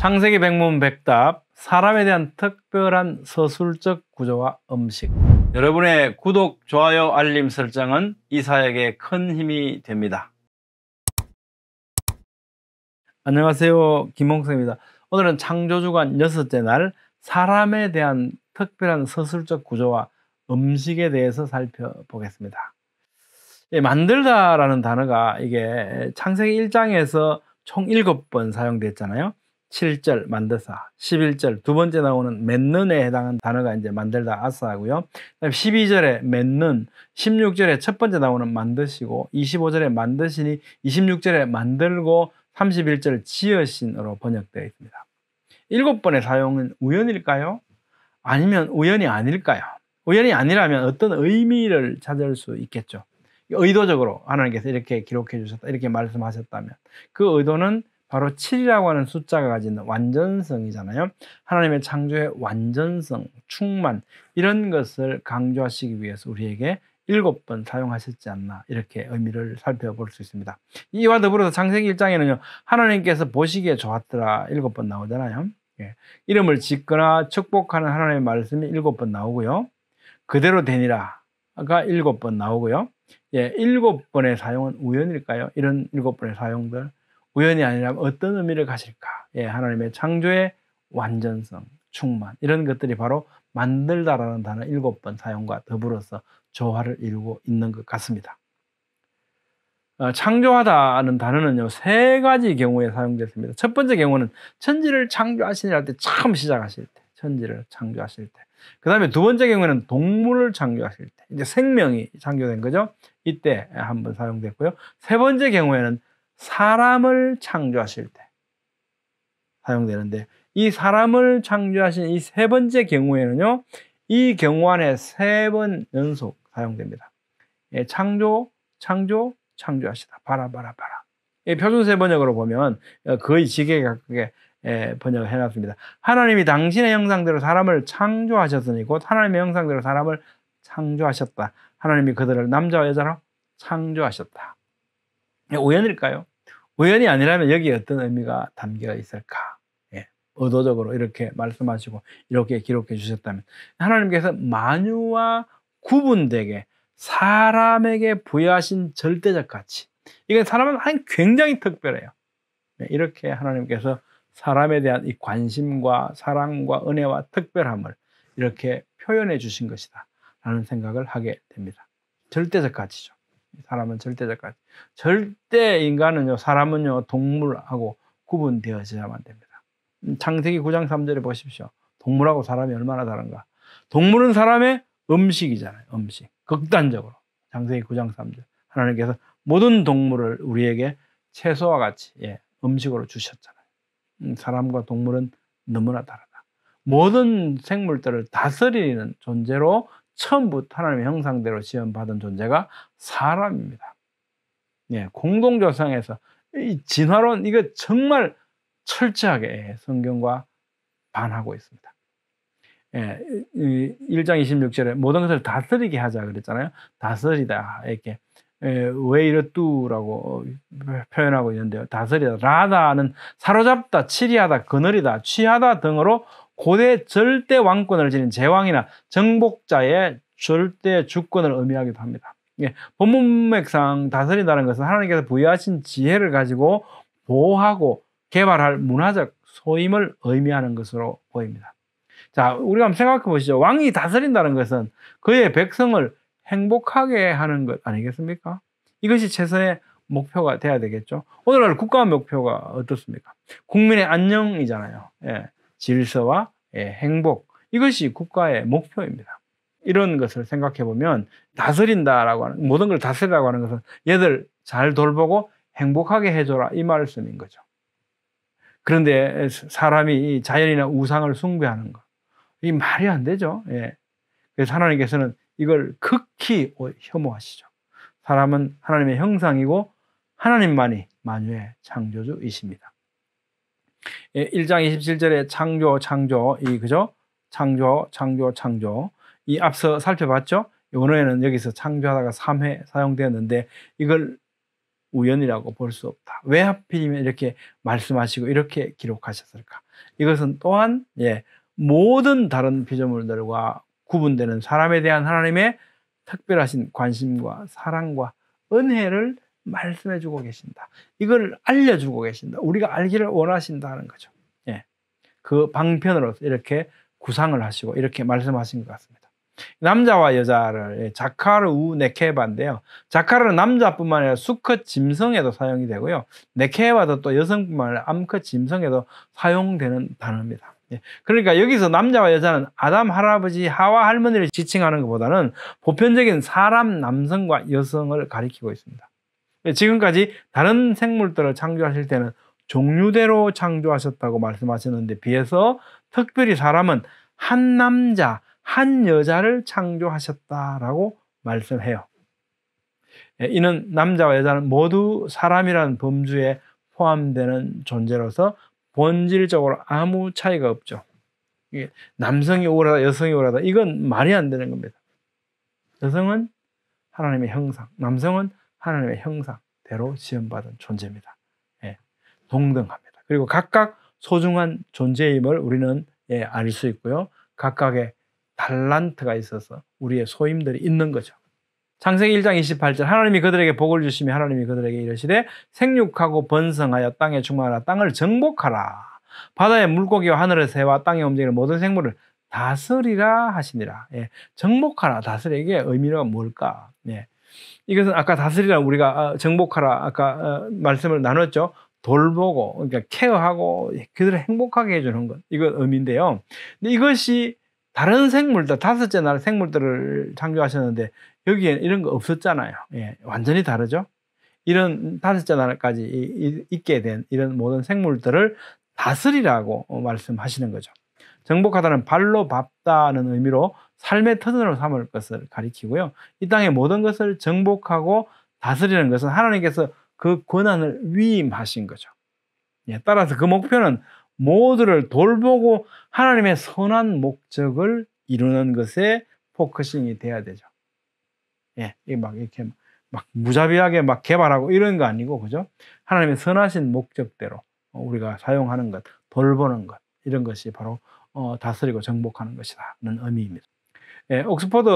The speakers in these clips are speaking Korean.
창세기 백문백답, 사람에 대한 특별한 서술적 구조와 음식. 여러분의 구독, 좋아요, 알림 설정은 이 사역에 큰 힘이 됩니다. 안녕하세요, 김홍석입니다. 오늘은 창조주간 6째 날 사람에 대한 특별한 서술적 구조와 음식에 대해서 살펴보겠습니다. 만들다라는 단어가 이게 창세기 1장에서 총 7번 사용됐잖아요. 7절 만드사, 11절 두 번째 나오는 맺는에 해당하는 단어가 이제 만들다 아싸하고요. 12절에 맺는, 16절에 첫 번째 나오는 만드시고, 25절에 만드시니, 26절에 만들고, 31절 지으신으로 번역되어 있습니다. 7번의 사용은 우연일까요? 아니면 우연이 아닐까요? 우연이 아니라면 어떤 의미를 찾을 수 있겠죠. 의도적으로 하나님께서 이렇게 기록해 주셨다, 이렇게 말씀하셨다면 그 의도는 바로 7이라고 하는 숫자가 가진 완전성이잖아요. 하나님의 창조의 완전성, 충만, 이런 것을 강조하시기 위해서 우리에게 7번 사용하셨지 않나, 이렇게 의미를 살펴볼 수 있습니다. 이와 더불어서 창세기 1장에는요 하나님께서 보시기에 좋았더라 7번 나오잖아요. 이름을 짓거나 축복하는 하나님의 말씀이 7번 나오고요. 그대로 되니라가 7번 나오고요. 7번의 사용은 우연일까요? 이런 7번의 사용들, 우연이 아니라면 어떤 의미를 가질까? 하나님의 창조의 완전성, 충만, 이런 것들이 바로 만들다라는 단어 7번 사용과 더불어서 조화를 이루고 있는 것 같습니다. 창조하다는 단어는요 3가지 경우에 사용됐습니다. 첫 번째 경우는 천지를 창조하시니라 할 때 처음 시작하실 때, 천지를 창조하실 때. 그 다음에 두 번째 경우에는 동물을 창조하실 때, 이제 생명이 창조된 거죠. 이때 한번 사용됐고요. 세 번째 경우에는 사람을 창조하실 때 사용되는데, 이 사람을 창조하신 이 세 번째 경우에는요 이 경우 안에 3번 연속 사용됩니다. 창조하시다. 봐라. 표준세 번역으로 보면 거의 지게 가깝게 번역을 해놨습니다. 하나님이 당신의 형상대로 사람을 창조하셨으니 곧 하나님의 형상대로 사람을 창조하셨다. 하나님이 그들을 남자와 여자로 창조하셨다. 우연일까요? 우연이 아니라면 여기에 어떤 의미가 담겨 있을까? 의도적으로 이렇게 말씀하시고 이렇게 기록해 주셨다면, 하나님께서 만유와 구분되게 사람에게 부여하신 절대적 가치, 이건 사람은 굉장히 특별해요. 이렇게 하나님께서 사람에 대한 이 관심과 사랑과 은혜와 특별함을 이렇게 표현해 주신 것이다 라는 생각을 하게 됩니다. 절대적 가치죠. 사람은 절대적 가치. 절대 인간은요, 사람은요 동물하고 구분되어져야만 됩니다. 창세기 9장 3절에 보십시오. 동물하고 사람이 얼마나 다른가. 동물은 사람의 음식이잖아요. 음식. 극단적으로 창세기 9장 3절 하나님께서 모든 동물을 우리에게 채소와 같이 음식으로 주셨잖아요. 사람과 동물은 너무나 다르다. 모든 생물들을 다스리는 존재로 처음부터 하나님의 형상대로 지음받은 존재가 사람입니다. 공동조상에서 이 진화론, 이거 정말 철저하게 성경과 반하고 있습니다. 1장 26절에 모든 것을 다스리게 하자 그랬잖아요. 다스리다, 이렇게 웨이르뚜라고 표현하고 있는데요. 다스리다, 라다는 사로잡다, 치리하다, 거느리다, 취하다 등으로 고대 절대 왕권을 지닌 제왕이나 정복자의 절대 주권을 의미하기도 합니다. 본문맥상 다스리다는 것은 하나님께서 부여하신 지혜를 가지고 보호하고 개발할 문화적 소임을 의미하는 것으로 보입니다. 자, 우리가 한번 생각해 보시죠. 왕이 다스린다는 것은 그의 백성을 행복하게 하는 것 아니겠습니까? 이것이 최선의 목표가 돼야 되겠죠. 오늘날 국가 목표가 어떻습니까? 국민의 안녕이잖아요. 질서와 행복, 이것이 국가의 목표입니다. 이런 것을 생각해 보면 다스린다라고 하는, 모든 걸 다스리라고 하는 것은 얘들 잘 돌보고 행복하게 해줘라, 이 말씀인 거죠. 그런데 사람이 자연이나 우상을 숭배하는 것, 이 말이 안 되죠. 그래서 하나님께서는 이걸 극히 혐오하시죠. 사람은 하나님의 형상이고 하나님만이 만유의 창조주이십니다. 1장 27절에 창조, 그죠? 창조. 이 앞서 살펴봤죠? 원어에는 여기서 창조하다가 3회 사용되었는데, 이걸 우연이라고 볼 수 없다. 왜 하필이면 이렇게 말씀하시고 이렇게 기록하셨을까? 이것은 또한 모든 다른 피조물들과 구분되는 사람에 대한 하나님의 특별하신 관심과 사랑과 은혜를 말씀해 주고 계신다. 이걸 알려주고 계신다. 우리가 알기를 원하신다는 거죠. 그 방편으로서 이렇게 구상을 하시고 이렇게 말씀하신 것 같습니다. 남자와 여자를 자카르 우 네케바인데요. 자카르는 남자뿐만 아니라 수컷 짐승에도 사용이 되고요. 네케바도 또 여성뿐만 아니라 암컷 짐승에도 사용되는 단어입니다. 그러니까 여기서 남자와 여자는 아담 할아버지, 하와 할머니를 지칭하는 것보다는 보편적인 사람, 남성과 여성을 가리키고 있습니다. 지금까지 다른 생물들을 창조하실 때는 종류대로 창조하셨다고 말씀하셨는데, 비해서 특별히 사람은 한 남자, 한 여자를 창조하셨다라고 말씀해요. 이는 남자와 여자는 모두 사람이라는 범주에 포함되는 존재로서 본질적으로 아무 차이가 없죠. 남성이 오라다 여성이 오라다 이건 말이 안 되는 겁니다. 여성은 하나님의 형상, 남성은 하나님의 형상대로 지음받은 존재입니다. 동등합니다. 그리고 각각 소중한 존재임을 우리는 알 수 있고요. 각각의 달란트가 있어서 우리의 소임들이 있는 거죠. 창세기 1장 28절 하나님이 그들에게 복을 주시며 하나님이 그들에게 이르시되 생육하고 번성하여 땅에 충만하라 땅을 정복하라 바다의 물고기와 하늘의 새와 땅에 움직이는 모든 생물을 다스리라 하시니라. 정복하라, 다스리라, 이게 의미가 뭘까? 이것은 아까 다스리라, 우리가 정복하라 아까 말씀을 나눴죠. 돌보고, 그러니까 케어하고 그들을 행복하게 해주는 것, 이건 의미인데요. 근데 이것이 다른 생물들, 다섯째 날 생물들을 창조하셨는데 여기에는 이런 거 없었잖아요. 완전히 다르죠. 이런 다섯째 날까지 있게 된 이런 모든 생물들을 다스리라고 말씀하시는 거죠. 정복하다는 발로 밟다는 의미로 삶의 터전으로 삼을 것을 가리키고요. 이 땅의 모든 것을 정복하고 다스리는 것은 하나님께서 그 권한을 위임하신 거죠. 따라서 그 목표는 모두를 돌보고 하나님의 선한 목적을 이루는 것에 포커싱이 돼야 되죠. 이렇게 무자비하게 개발하고 이런 거 아니고, 그죠? 하나님의 선하신 목적대로 우리가 사용하는 것, 돌보는 것, 이런 것이 바로 다스리고 정복하는 것이라는 의미입니다. 옥스퍼드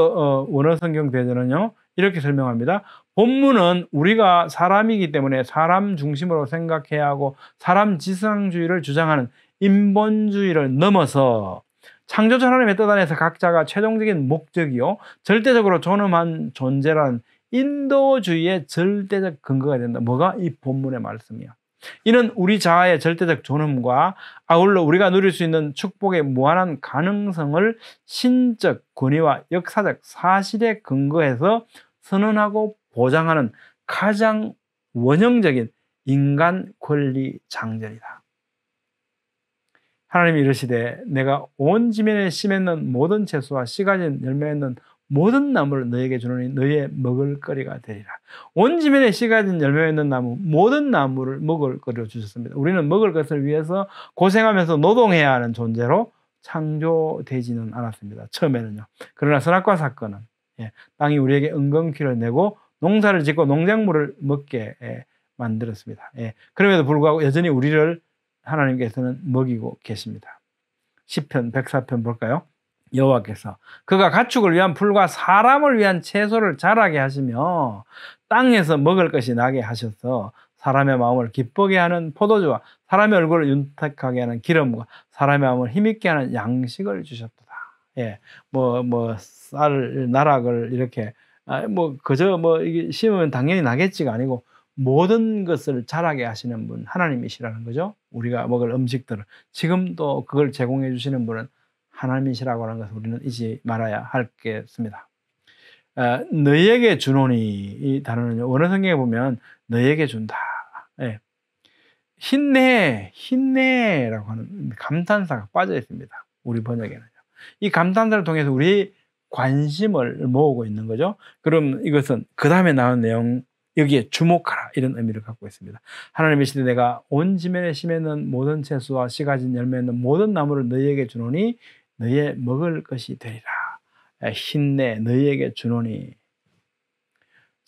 원어 성경 대전은요, 이렇게 설명합니다. 본문은 우리가 사람이기 때문에 사람 중심으로 생각해야 하고 사람 지상주의를 주장하는 인본주의를 넘어서 창조주 하나님의 뜻 안에서 각자가 최종적인 목적이요 절대적으로 존엄한 존재라는 인도주의의 절대적 근거가 된다. 뭐가? 이 본문의 말씀이야. 이는 우리 자아의 절대적 존엄과 아울러 우리가 누릴 수 있는 축복의 무한한 가능성을 신적 권위와 역사적 사실에 근거해서 선언하고 보장하는 가장 원형적인 인간 권리 장전이다. 하나님이 이르시되 내가 온 지면에 씨 맺는 모든 채소와 씨 가진 열매 맺는 모든 나무를 너에게 주노니 너의 먹을거리가 되리라. 온 지면에 씨 가진 열매 맺는 나무, 모든 나무를 먹을거리로 주셨습니다. 우리는 먹을 것을 위해서 고생하면서 노동해야 하는 존재로 창조되지는 않았습니다. 처음에는요. 그러나 선악과 사건은 땅이 우리에게 은근퀴를 내고 농사를 짓고 농작물을 먹게 만들었습니다. 그럼에도 불구하고 여전히 우리를 하나님께서는 먹이고 계십니다. 시편 104편 볼까요? 여호와께서 그가 가축을 위한 풀과 사람을 위한 채소를 자라게 하시며 땅에서 먹을 것이 나게 하셔서 사람의 마음을 기쁘게 하는 포도주와 사람의 얼굴을 윤택하게 하는 기름과 사람의 마음을 힘있게 하는 양식을 주셨도다. 쌀, 나락을 이렇게 그저 이게 심으면 당연히 나겠지가 아니고 모든 것을 자라게 하시는 분 하나님이시라는 거죠. 우리가 먹을 음식들을 지금도 그걸 제공해 주시는 분은 하나님이시라고 하는 것을 우리는 잊지 말아야 하겠습니다. 너희에게 주노니 이 단어는 원어 성경에 보면 너희에게 준다. 힘내라고 하는 감탄사가 빠져 있습니다. 우리 번역에는요. 이 감탄사를 통해서 우리 관심을 모으고 있는 거죠. 그럼 이것은 그 다음에 나온 내용 여기에 주목하라 이런 의미를 갖고 있습니다. 하나님의 시대 내가 온 지면에 씨 맺는 모든 채소와 씨 가진 열매 있는 모든 나무를 너희에게 주노니 너희의 먹을 것이 되리라. 힘내 너희에게 주노니.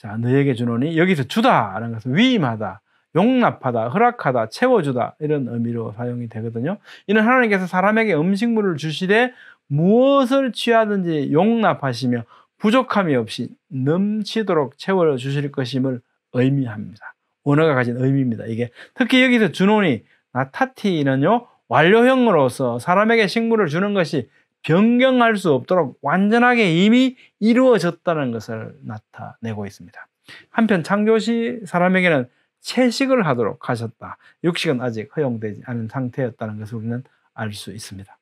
자, 너에게 주노니 여기서 주다라는 것은 위임하다, 용납하다, 허락하다, 채워주다 이런 의미로 사용이 되거든요. 이는 하나님께서 사람에게 음식물을 주시되 무엇을 취하든지 용납하시며 부족함이 없이 넘치도록 채워주실 것임을 의미합니다. 언어가 가진 의미입니다. 이게 특히 여기서 주노니 나타티는요, 완료형으로서 사람에게 식물을 주는 것이 변경할 수 없도록 완전하게 이미 이루어졌다는 것을 나타내고 있습니다. 한편 창조시 사람에게는 채식을 하도록 하셨다. 육식은 아직 허용되지 않은 상태였다는 것을 우리는 알 수 있습니다.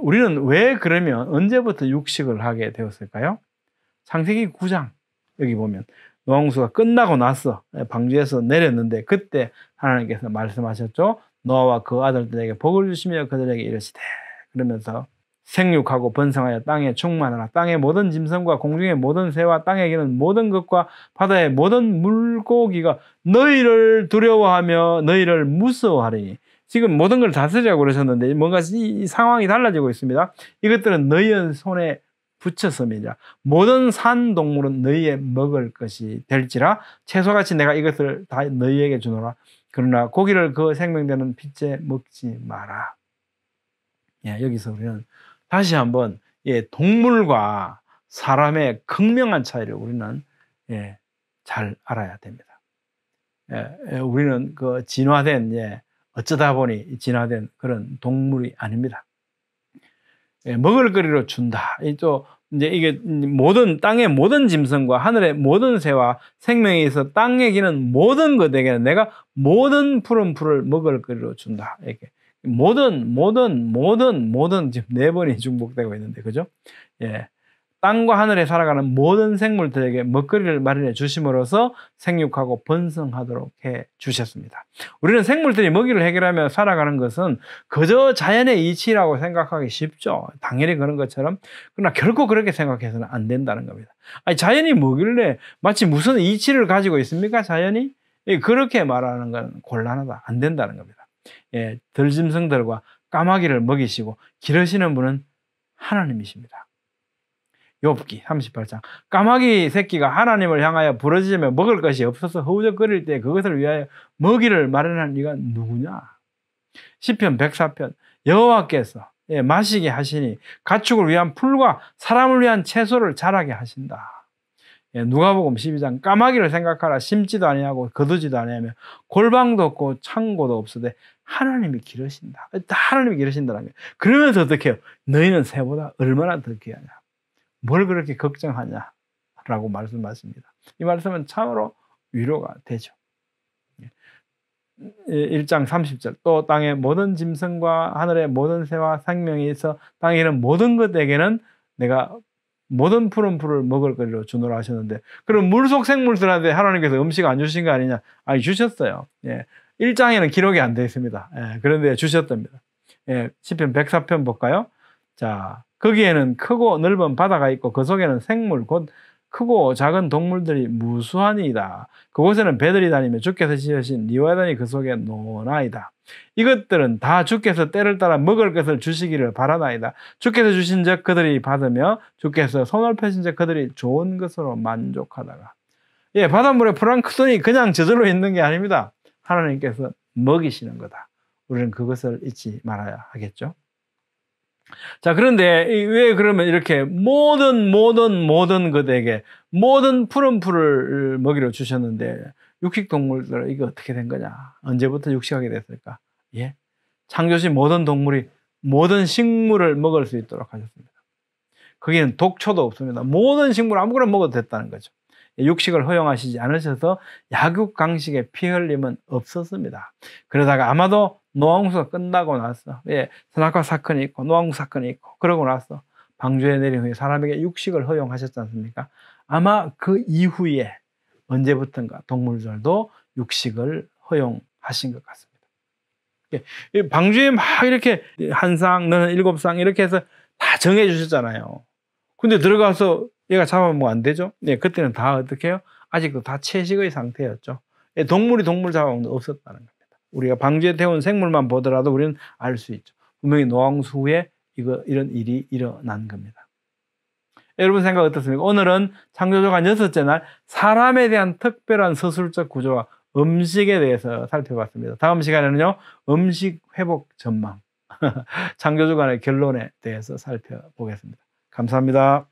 우리는 왜 그러면 언제부터 육식을 하게 되었을까요? 창세기 9장 여기 보면 노아홍수가 끝나고 나서 방주에서 내렸는데 그때 하나님께서 말씀하셨죠. 노아와 그 아들들에게 복을 주시며 그들에게 이르시되 그러면서 생육하고 번성하여 땅에 충만하라. 땅의 모든 짐승과 공중의 모든 새와 땅에 기는 모든 것과 바다의 모든 물고기가 너희를 두려워하며 너희를 무서워하리니. 지금 모든 걸 다스리라고 그러셨는데 뭔가 이 상황이 달라지고 있습니다. 이것들은 너희의 손에 붙였음이니라. 모든 산 동물은 너희의 먹을 것이 될지라. 채소같이 내가 이것을 다 너희에게 주노라. 그러나 고기를 그 생명되는 빛에 먹지 마라. 여기서 우리는 다시 한번 동물과 사람의 극명한 차이를 우리는 잘 알아야 됩니다. 우리는 그 진화된 어쩌다 보니 진화된 그런 동물이 아닙니다. 먹을거리로 준다. 또 이제 이게 모든 땅의 모든 짐승과 하늘의 모든 새와 생명에 있어 땅에 기는 모든 것에게는 내가 모든 푸른 풀을 먹을거리로 준다. 이렇게 모든 지금 4번이 중복되고 있는데 그죠? 땅과 하늘에 살아가는 모든 생물들에게 먹거리를 마련해 주심으로써 생육하고 번성하도록 해 주셨습니다. 우리는 생물들이 먹이를 해결하며 살아가는 것은 그저 자연의 이치라고 생각하기 쉽죠. 당연히 그런 것처럼. 그러나 결코 그렇게 생각해서는 안 된다는 겁니다. 아니, 자연이 뭐길래 마치 무슨 이치를 가지고 있습니까? 자연이? 그렇게 말하는 건 곤란하다. 안 된다는 겁니다. 들짐승들과 까마귀를 먹이시고 기르시는 분은 하나님이십니다. 욥기 38장 까마귀 새끼가 하나님을 향하여 부르짖으며 먹을 것이 없어서 허우적거릴 때 그것을 위하여 먹이를 마련한 이가 누구냐. 시편 104편 여호와께서 마시게 하시니 가축을 위한 풀과 사람을 위한 채소를 자라게 하신다. 누가복음 12장 까마귀를 생각하라. 심지도 아니하고 거두지도 아니하며 골방도 없고 창고도 없으되 하나님이 기르신다. 하나님이 기르신다는 거예요. 그러면서 어떻게 해요? 너희는 새보다 얼마나 더 귀하냐. 뭘 그렇게 걱정하냐 라고 말씀하십니다. 이 말씀은 참으로 위로가 되죠. 1장 30절 또 땅의 모든 짐승과 하늘의 모든 새와 생명이 있어 땅에 있는 모든 것에게는 내가 모든 푸른 풀을 먹을 거리로 주노라 하셨는데 그럼 물속 생물들한테 하나님께서 음식 안 주신 거 아니냐? 아니 주셨어요. 1장에는 기록이 안 되어 있습니다. 그런데 주셨답니다. 시편 104편 볼까요? 자, 거기에는 크고 넓은 바다가 있고 그 속에는 생물 곧 크고 작은 동물들이 무수하니이다. 그곳에는 배들이 다니며 주께서 지으신 리와단이 그 속에 노나이다. 이것들은 다 주께서 때를 따라 먹을 것을 주시기를 바라나이다. 주께서 주신 적 그들이 받으며 주께서 손을 펴신 적 그들이 좋은 것으로 만족하다가. 바닷물에 플랑크톤이 그냥 저절로 있는 게 아닙니다. 하나님께서 먹이시는 거다. 우리는 그것을 잊지 말아야 하겠죠. 자, 그런데 왜 그러면 이렇게 모든 것에게 모든 푸른 풀을 먹이로 주셨는데 육식 동물들 이게 어떻게 된 거냐? 언제부터 육식하게 됐을까? 창조시 모든 동물이 모든 식물을 먹을 수 있도록 하셨습니다. 거기는 독초도 없습니다. 모든 식물 아무거나 먹어도 됐다는 거죠. 육식을 허용하시지 않으셔서 약육강식의 피 흘림은 없었습니다. 그러다가 아마도 노아홍수가 끝나고 나서 선악과 사건이 있고 노아홍수 사건이 있고 그러고 나서 방주에 내린 후에 사람에게 육식을 허용하셨지 않습니까? 아마 그 이후에 언제부턴가 동물들도 육식을 허용하신 것 같습니다. 방주에 막 이렇게 한 쌍, 너는 7쌍 이렇게 해서 다 정해 주셨잖아요. 근데 들어가서 얘가 잡아먹으면 안 되죠? 그때는 다 어떻게 해요? 아직도 다 채식의 상태였죠. 동물이 동물 잡아먹는 게 없었다는 겁니다. 우리가 방주에 태운 생물만 보더라도 우리는 알 수 있죠. 분명히 노아홍수 후에 이런 일이 일어난 겁니다. 여러분 생각 어떻습니까? 오늘은 창조주간 6째 날 사람에 대한 특별한 서술적 구조와 음식에 대해서 살펴봤습니다. 다음 시간에는요, 음식 회복 전망, 창조주간의 결론에 대해서 살펴보겠습니다. 감사합니다.